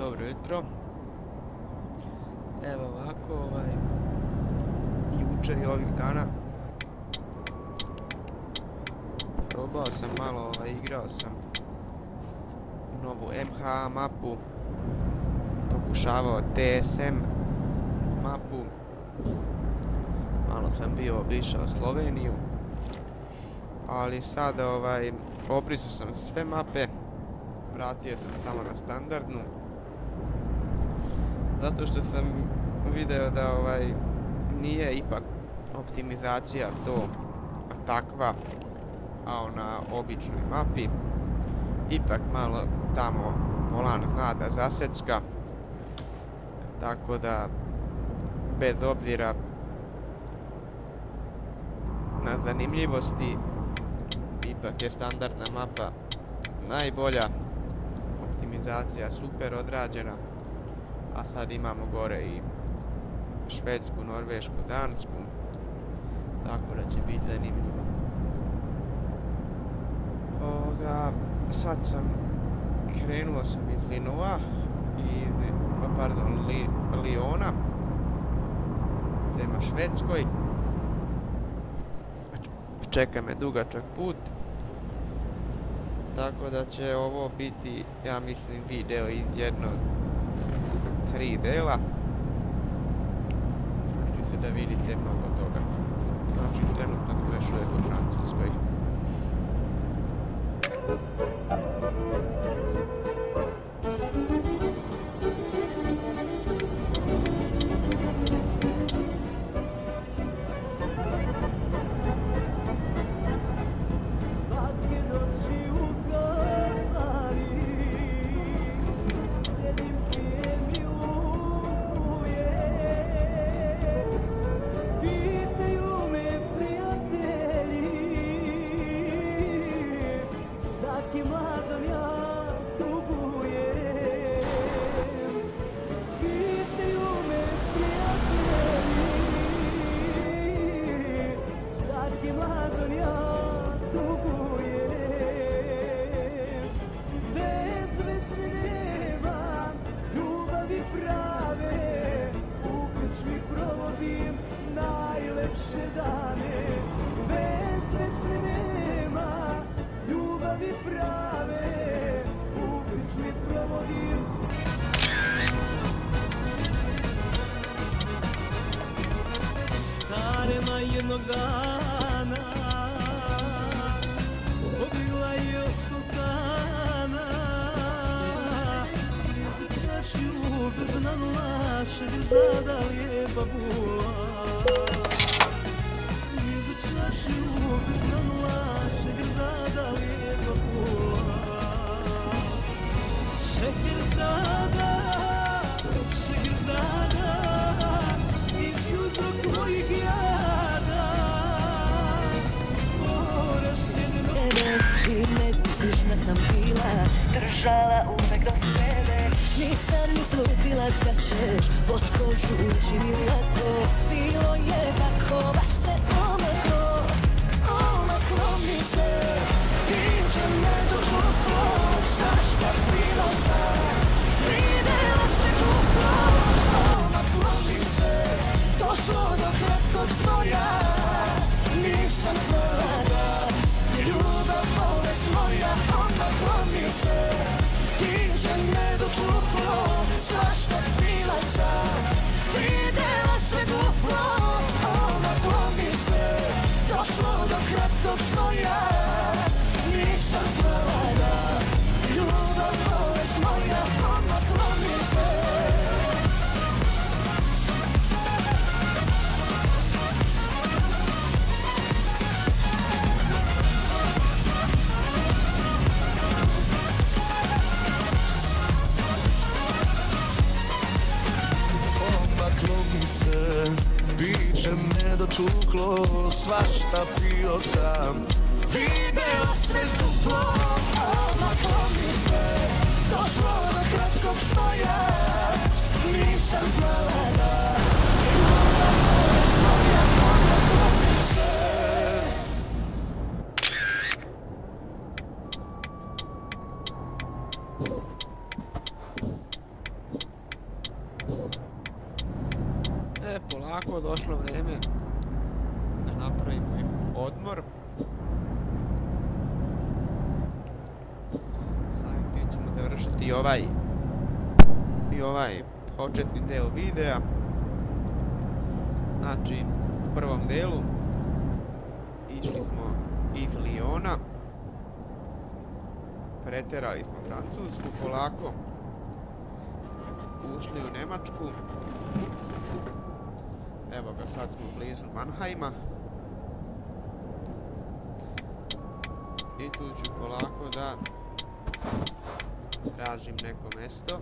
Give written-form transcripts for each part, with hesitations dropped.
Dobro jutro. Evo ovako, juče i ovih dana probao sam malo, igrao sam novu MH mapu, pokušavao TSM mapu, malo sam bio obišao Sloveniju, ali sada obrisao sam sve mape, vratio sam samo na standardnu, zato što sam video da nije ipak optimizacija to takva kao na običnoj mapi. Ipak malo tamo volan zna da zasecka, tako da bez obzira na zanimljivosti ipak je standardna mapa najbolja, optimizacija super odrađena, a sad imamo gore i Švedsku, Norvešku, Dansku, tako da će biti zanimljivo. Sad krenuo sam iz Liona prema Švedskoj. Čeka me dugačak put, tako da će ovo biti, ja mislim, video iz jednog 3 dela. Trudit se da vidite mnogo toga. Znači, trenutno smo još uvijek u Francuskoj. Jednog dana pobila je sultana, prizičačju bez nanulaše zadal je babula. Prizičačju bez nanulaše zadal je babula. Šeherzada, Šeherzada, iz uzrok mojih jada. I nedostižna sam bila, držala uvek do sebe. Nisam ni slutila da ćeš pod kožu ući mi lako. Bilo je tako, baš se omaklo, omaklo mi se. Ti će me dotuklo, svašta bilo sad. Videla se duplo, omaklo mi se. Došlo do kratkog zboja, nisam znala da ljubav, bolest moja, omaklo mi se. Diže me do tuplo, svašta bila sam. Videla se duplo, omaklo mi se. Došlo do kratkog zboja, nisam znala da ljubav, bolest moja, omaklo mi se. Biće me dotuklo, svašta pio sam. Videla se duplo, omaklo mi se. Došlo do kratkog spoja, nisam znala da ljubav, bolest moja, omaklo mi se. polako došlo vrijeme da napravimo i odmor. Samim tim ćemo završiti i ovaj početni del videa. Znači, u prvom delu išli smo iz Lyona, preterali smo Francusku polako, ušli u Njemačku, evo ga, sad smo blizu Mannheima i tu ću polako da tražim neko mjesto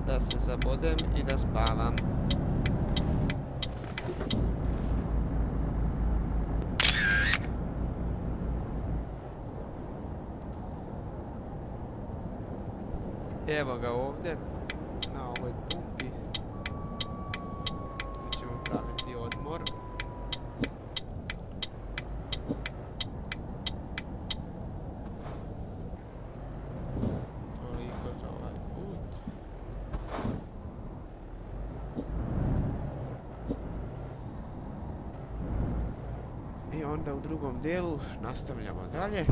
da se zabodem i da spavam. Evo ga ovdje, na ovoj pumpi. Tu ćemo praviti odmor. Toliko za ovaj put. I onda u drugom dijelu nastavljamo dalje.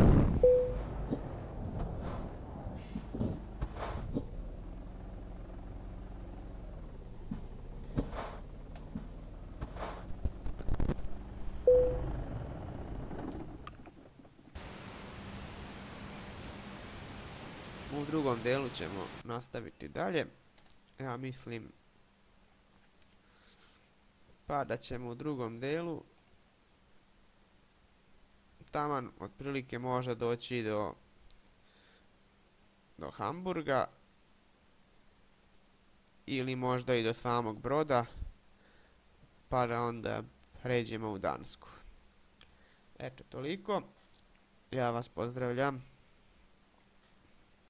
U drugom dijelu ćemo nastaviti dalje. Ja mislim pa da ćemo u drugom dijelu taman otprilike možda doći do Hamburga ili možda i do samog Broda, pa da onda pređemo u Dansku. Eto, toliko. Ja vas pozdravljam.